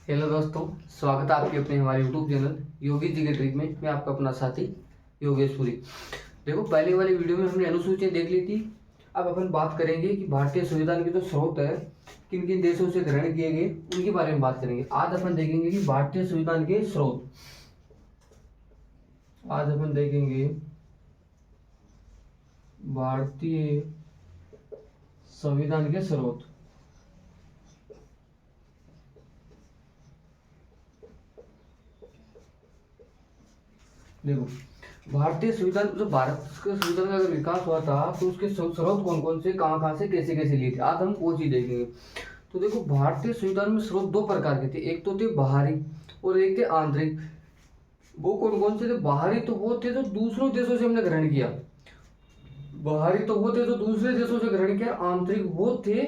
Hello दोस्तों, स्वागत है आपके अपने हमारे यूट्यूब चैनल योगी जी के ट्रिक में। मैं आपका अपना साथी योगेशपुरी। देखो, पहले वाली वीडियो में हमने अनुसूचियाँ देख ली थी। अब अपन बात करेंगे कि भारतीय संविधान के जो स्रोत है किन किन देशों से ग्रहण किए गए उनके बारे में बात करेंगे। आज अपन देखेंगे कि भारतीय संविधान के स्रोत। आज अपन देखेंगे भारतीय संविधान के स्रोत। देखो, भारतीय संविधान जो भारत के संविधान का अगर विकास हुआ था तो उसके स्रोत कौन कौन से, कहाँ से, कैसे कैसे लिए थे, आज हम वो चीज देखेंगे। तो देखो, भारतीय संविधान में स्रोत दो प्रकार के थे, एक तो थे बाहरी और एक थे आंतरिक। वो कौन कौन से थे? बाहरी तो वो थे जो दूसरों देशों से हमने ग्रहण किया, बाहरी तो वो थे जो दूसरे देशों से ग्रहण किया। आंतरिक वो थे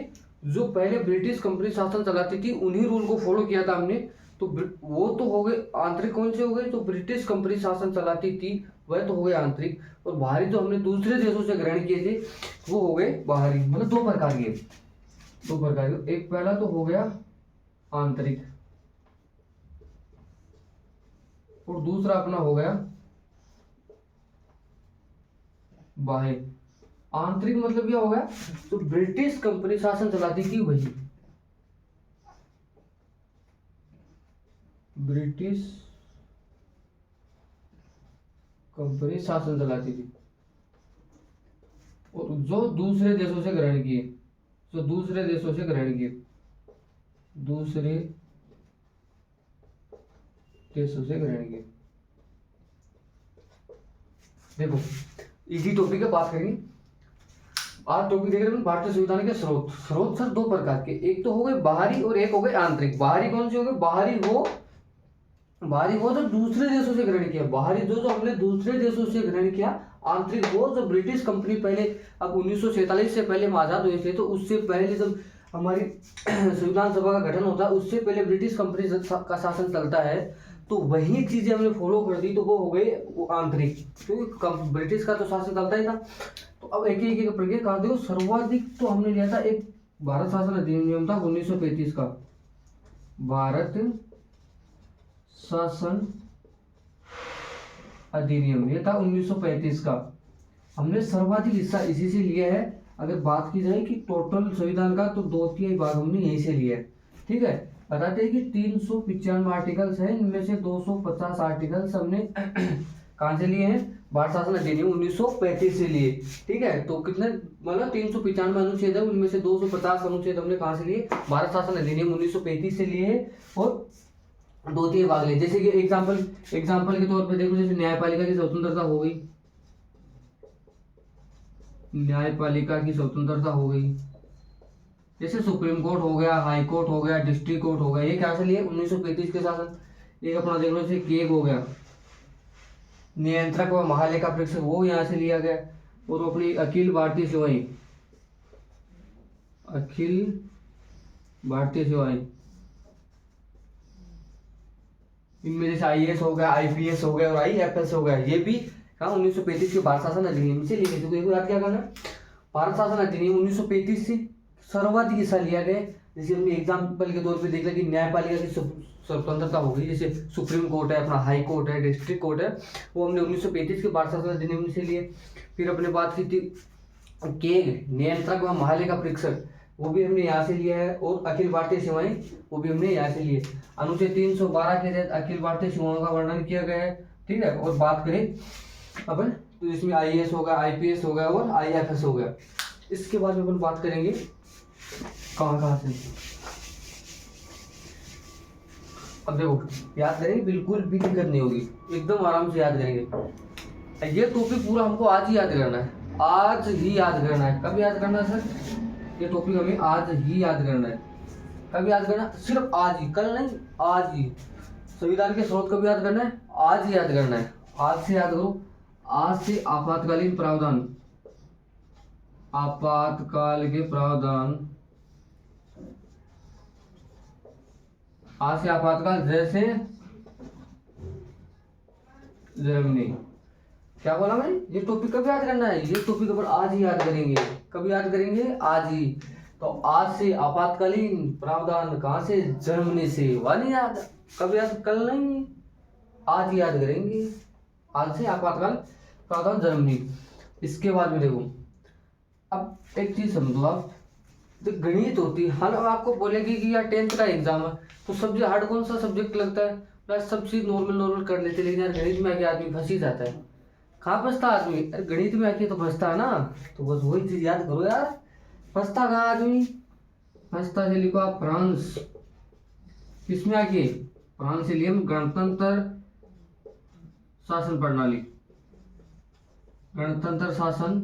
जो पहले ब्रिटिश कंपनी शासन चलाती थी, उन्हीं रूल को फॉलो किया था हमने। तो वो तो हो गए आंतरिक। कौन से हो गए? तो ब्रिटिश कंपनी शासन चलाती थी वह तो हो गए आंतरिक, और बाहरी जो हमने दूसरे देशों से ग्रहण किए थे वो हो गए बाहरी। मतलब दो प्रकार के, एक पहला तो हो गया आंतरिक और दूसरा अपना हो गया बाहरी। आंतरिक मतलब क्या हो गया? तो ब्रिटिश कंपनी शासन चलाती थी वही, ब्रिटिश कंपनी शासन चलाती थी, और जो दूसरे देशों से ग्रहण किए, जो दूसरे देशों से ग्रहण किए, दूसरे देशों से ग्रहण किए। देखो, इजी टॉपिक है, बात करेंगे। आज टॉपिक देख रहे हैं भारतीय संविधान के स्रोत। स्रोत सर दो प्रकार के, एक तो हो गए बाहरी और एक हो गए आंतरिक। बाहरी कौन से हो गए? बाहरी वो जो दूसरे देशों से ग्रहण किया, बाहरी जो हमने दूसरे देशों से ग्रहण किया। आंतरिक वो जो ब्रिटिश कंपनी पहले, अब 1947 से पहले हम आजाद हुए थे, तो उससे पहले जब हमारी संविधान सभा का गठन होता है उससे पहले ब्रिटिश कंपनी का शासन चलता है, तो वही चीजें हमने फॉलो कर दी, तो वो हो गई वो आंतरिक, क्योंकि ब्रिटिश का तो शासन चलता ही था। तो अब एक एक प्रक्रिया कहा, देखो सर्वाधिक तो हमने लिया था एक भारत शासन अधिनियम था 1935 का, भारत शासन अधिनियम, ये था 1935 का। हमने सर्वाधिक हिस्सा इसी से लिया है। अगर बात की जाए कि टोटल संविधान का, तो 2/3 भाग हमने यहीं से लिया है। ठीक है, बताते हैं कि 395 आर्टिकल्स हैं, इनमें से 250 आर्टिकल्स हमने कहाँ से लिए हैं? भारत शासन अधिनियम 1935 से लिए। ठीक है, तो कितने, मतलब 395 अनुच्छेद है, उनमें से 250 अनुच्छेद हमने कहाँ से लिए? भारत शासन अधिनियम 1935 से लिए है, और 2/3 भाग लिए। जैसे कि एग्जाम्पल के तौर पे देखो, जैसे न्यायपालिका की स्वतंत्रता हो गई, न्यायपालिका की स्वतंत्रता हो गई, जैसे सुप्रीम कोर्ट हो गया, हाई कोर्ट हो गया, डिस्ट्रिक्ट कोर्ट हो गया, ये क्या से लिए? 1935 के शासन। एक अपना देख लो, जैसे केग हो गया, नियंत्रक व महालेखा परीक्षक, वो यहाँ से लिया गया। और अपनी अखिल भारतीय सेवाएं, अखिल भारतीय सेवाएं, इनमें जैसे आईएएस हो गया, आईपीएस हो गया और आईएफएस हो गया, ये भी कहा 1935 के भारत शासन अधिनियम से लिए गए। तो याद क्या करना, भारत शासन अधिनियम 1935 से सर्वाधिक हिस्सा लिया गया। जैसे हमने एग्जाम्पल के तौर पे देख लिया कि न्यायपालिका की स्वतंत्रता हो गई, जैसे सुप्रीम कोर्ट है, अपना हाई कोर्ट है, डिस्ट्रिक्ट कोर्ट है, वो हमने 1935 के भारत शासन अधिनियम से लिए। फिर अपने बात की थी केग, नियंत्रक व महालेखा परीक्षक, वो भी हमने यहाँ से लिया है। और अखिल भारतीय सेवाएं, वो भी हमने यहाँ से लिए। अनुच्छेद 312 के तहत अखिल भारतीय सेवाओं का वर्णन किया गया है। ठीक है, और बात करें अपन, तो इसमें आईएएस हो गया, आईपीएस हो गया और आईएफएस हो गया। इसके बाद में अपन बात करेंगे कहाँ से। अब देखो, याद करेंगे, बिल्कुल भी दिक्कत नहीं होगी, एकदम आराम से याद करेंगे। ये टॉपिक पूरा हमको आज ही याद करना है, आज ही याद करना है। कब याद करना है सर? ये टॉपिक हमें आज ही याद करना है। कब याद करना? सिर्फ आज ही, कल नहीं, आज ही। संविधान के स्रोत कब याद करना है? आज ही याद करना है। आज से याद करो। आज से आपातकालीन प्रावधान, आपातकाल के प्रावधान, आज से आपातकाल, जैसे जर्मनी। क्या बोला मैं? ये टॉपिक कब याद करना है? ये टॉपिक अपन आज ही याद करेंगे। कब याद करेंगे? आज ही। तो आज से आपातकालीन प्रावधान कहाँ से? जर्मनी से। वह नहीं याद, कब याद? कल नहीं, आज याद करेंगे। आज से आपातकाल प्रावधान जर्मनी। इसके बाद में देखो, अब एक चीज समझो आप, तो गणित होती है, हाँ आपको बोलेगी कि यार 10th का एग्जाम है तो सबसे हार्ड कौन सा सब्जेक्ट लगता है? बस सब चीज नॉर्मल कर लेते, लेकिन यार गणित में आके आदमी फंस ही जाता है। कहाँ फंसता आदमी? अरे गणित में आके तो फंसता है ना। तो बस वही चीज याद करो यार, फंसता कहाँ आदमी? फंसता से लिखो आप फ्रांस। किसमें आके? फ्रांस से लिए गणतंत्र शासन प्रणाली, गणतंत्र शासन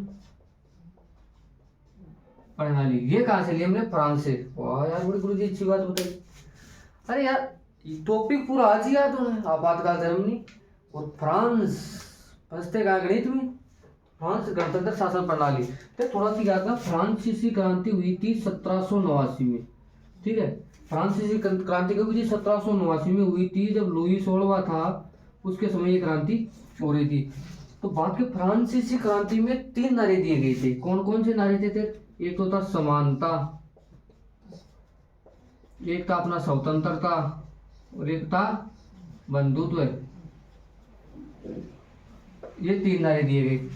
प्रणाली। ये कहाँ से लिए हमने? फ्रांस से। वाह यार, बड़ी गुरु जी अच्छी बात बताई। अरे यार टॉपिक पूरा आज ही याद होना है, आपातकाल जर्मनी और फ्रांस। फंसते कहाँ? गणित में। फ्रांस गणतंत्र शासन प्रणाली। तो थोड़ा सी याद ना, फ्रांसीसी क्रांति हुई थी 1789 में, ठीक है। फ्रांसीसी क्रांति कब हुई थी? 1789 में हुई थी, जब लुई 16वां था उसके समय ये क्रांति हो रही थी। तो बात की फ्रांसीसी क्रांति में 3 नारे दिए गए थे। कौन कौन से नारे थे? एक तो था समानता, एक था अपना स्वतंत्रता और एक था बंधुत्व। ये 3 नारे दिए गए।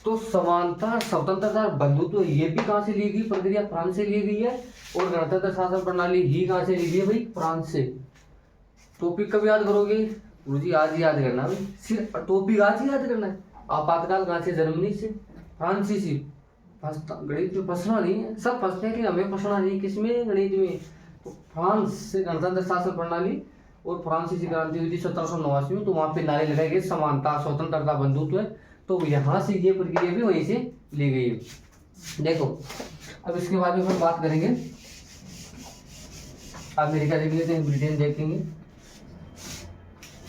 तो समानता, स्वतंत्रता, बंधुत्व ये भी कहाँ से ली गई प्रक्रिया? फ्रांस से ली गई है। और गणतंत्र शासन प्रणाली ही कहाँ से ली गई है भाई? फ्रांस से। टॉपिक कब याद करोगे गुरुजी? आज ही याद करना भाई, सिर्फ टॉपिक आज ही याद करना है। आपातकाल कहाँ से? जर्मनी से। फ्रांसीसी। गणित में फंसना नहीं है, सब फंसते हैं कि हमें फंसना नहीं। किसमें? गणित में। तो फ्रांस से गणतंत्र शासन प्रणाली और फ्रांसीसी क्रांति हुई थी 1789 में। तो वहां पे नारे लगाए गए समानता, स्वतंत्रता, बंधुत्व। तो यहाँ से ये प्रक्रिया भी वहीं से ली गई है। देखो अब इसके बाद में हम बात करेंगे, अमेरिका देख लेते हैं, ब्रिटेन देखेंगे।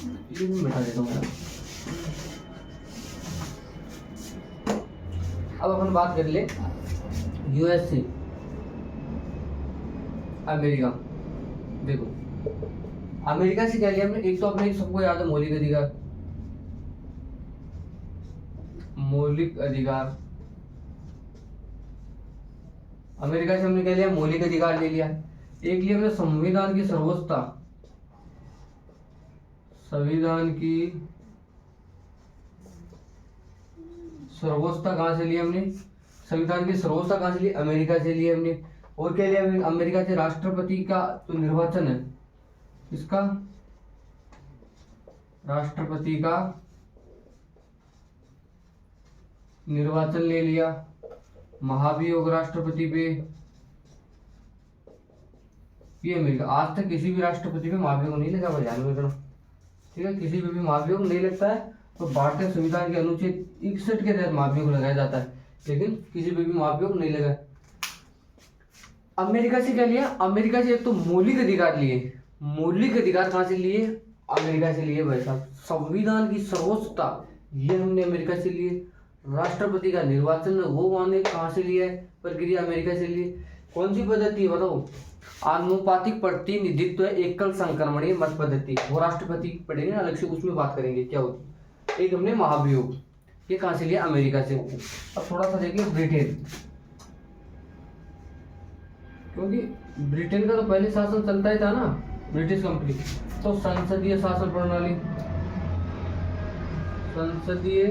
ये भी मिटा देता हूँ। अब अपन बात कर ले यूएसए, अमेरिका। देखो अमेरिका से क्या लिया हमने? एक तो अपने सबको याद है मौलिक अधिकार, मौलिक अधिकार। अमेरिका से हमने क्या लिया? मौलिक अधिकार ले लिया। एक लिया हमने संविधान की सर्वोच्चता, संविधान की सर्वोच्चता कहाँ से लिया हमने? संविधान की सर्वोच्चता कहाँ से ली? अमेरिका से लिया हमने। और क्या लिया हमने? अमेरिका के राष्ट्रपति का जो निर्वाचन है, इसका राष्ट्रपति का निर्वाचन ले लिया। महाभियोग राष्ट्रपति पे, ये अमेरिका। आज तक किसी भी राष्ट्रपति पे महाभियोग नहीं लगा भाई, ध्यान में रखना, ठीक है। किसी पे भी महाभियोग नहीं लगता है। तो भारतीय संविधान के अनुच्छेद 61 के तहत महाभियोग लगाया जाता है, लेकिन किसी पे भी महाभियोग नहीं लगा। अमेरिका से क्या लिया? अमेरिका से एक तो मौलिक अधिकार लिए। मौलिक अधिकार कहाँ से लिए? अमेरिका से लिए भाई साहब। संविधान की सर्वोच्चता ये हमने अमेरिका से लिए। राष्ट्रपति का निर्वाचन वो माने कहाँ से लिया है? प्रक्रिया अमेरिका से लिए। कौन सी पद्धति है बताओ? आनुपातिक प्रतिनिधित्व एकल संक्रमणीय मत पद्धति। वो राष्ट्रपति पढ़ेंगे अलग से, उसमें बात करेंगे क्या होती। एक हमने महाभियोग, ये कहाँ से लिया? अमेरिका से। अब थोड़ा सा देखिए ब्रिटेन, क्योंकि ब्रिटेन का तो पहले शासन चलता ही था ना, ब्रिटिश कंपनी। तो संसदीय शासन प्रणाली, संसदीय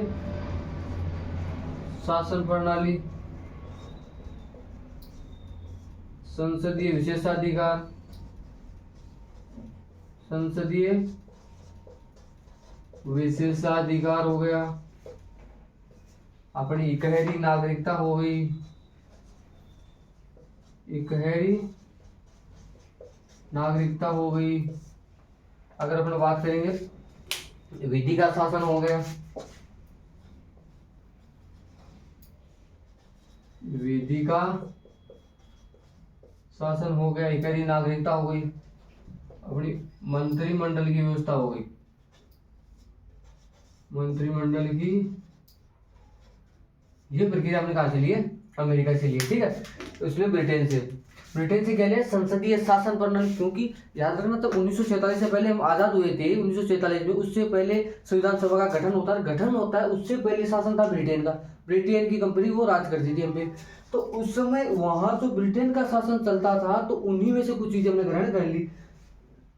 शासन प्रणाली, संसदीय विशेषाधिकार, संसदीय विशेषाधिकार हो गया। अपनी इकहरी नागरिकता हो गई, इकहरी नागरिकता हो गई। अगर अपन बात करेंगे विधि का शासन हो गया, विधि का शासन हो गया, इकहरी नागरिकता हो गई। अपनी मंत्रिमंडल की व्यवस्था हो गई, मंत्रिमंडल की। ये प्रक्रिया हमने कहाँ से ली है? अमेरिका से ली है, ठीक है। तो इसमें ब्रिटेन से। ब्रिटेन से क्या लिया, संसदीय शासन प्रणाली, क्योंकि याद रखना तो 1947 से पहले हम आजाद हुए थे 1947 में, उससे पहले संविधान सभा का गठन होता है, उससे पहले शासन था ब्रिटेन का, ब्रिटेन की कंपनी वो राज करती थी हम पे। तो उस समय वहां जो ब्रिटेन का शासन चलता था तो उन्हीं में से कुछ चीजें हमने ग्रहण कर ली,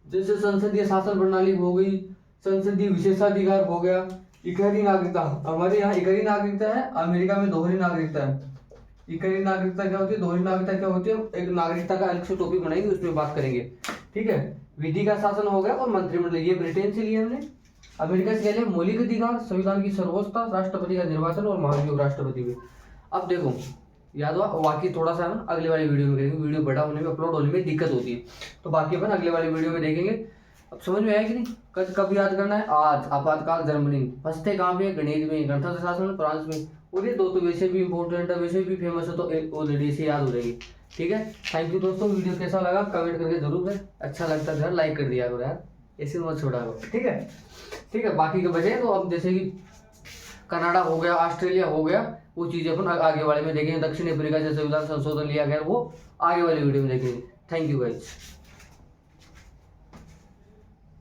जैसे संसदीय शासन प्रणाली हो गई, संसदीय विशेषाधिकार हो गया, इकहरी नागरिकता, हमारे यहाँ इकहरी नागरिकता है, अमेरिका में दोहरी नागरिकता है। इकहरी नागरिकता क्या होती है, दोहरी नागरिकता क्या होती है, एक नागरिकता का अलग से टॉपिक बनाएंगे, उसमें बात करेंगे, ठीक है। विधि का शासन हो गया और मंत्रिमंडल, ये ब्रिटेन से लिया हमने। अमेरिका से लिया मौलिक अधिकार, संविधान की सर्वोच्चता, राष्ट्रपति का निर्वाचन और महाभियोग राष्ट्रपति में। अब देखो याद हुआ, बाकी थोड़ा सा ना अगले वाली वीडियो में करेंगे, वीडियो बड़ा होने में अपलोड होने में दिक्कत होती है, तो बाकी अपन अगले वाली वीडियो में देखेंगे। अब समझ में आया कि नहीं, कब याद करना है, आज आपातकाल जर्मनी, फंसते कहाँ पे, गणित में, गणतंत्र शासन फ्रांस में, और ये दो तो वैसे भी इंपॉर्टेंट है, वैसे भी फेमस है, तो ऑलरेडी से याद हो जाएगी, ठीक है। थैंक यू दोस्तों, वीडियो कैसा लगा कमेंट करके जरूर है, अच्छा लगता है लाइक कर दिया करो यार, ऐसे मत छोड़ा करो, ठीक है। बाकी के बचे तो अब जैसे कि कनाडा हो गया, ऑस्ट्रेलिया हो गया, वो चीज़ें अपन आगे वाले में देखेंगे, दक्षिण अफ्रीका से संविधान संशोधन लिया गया वो आगे वाली वीडियो में देखेंगे। Thank you guys.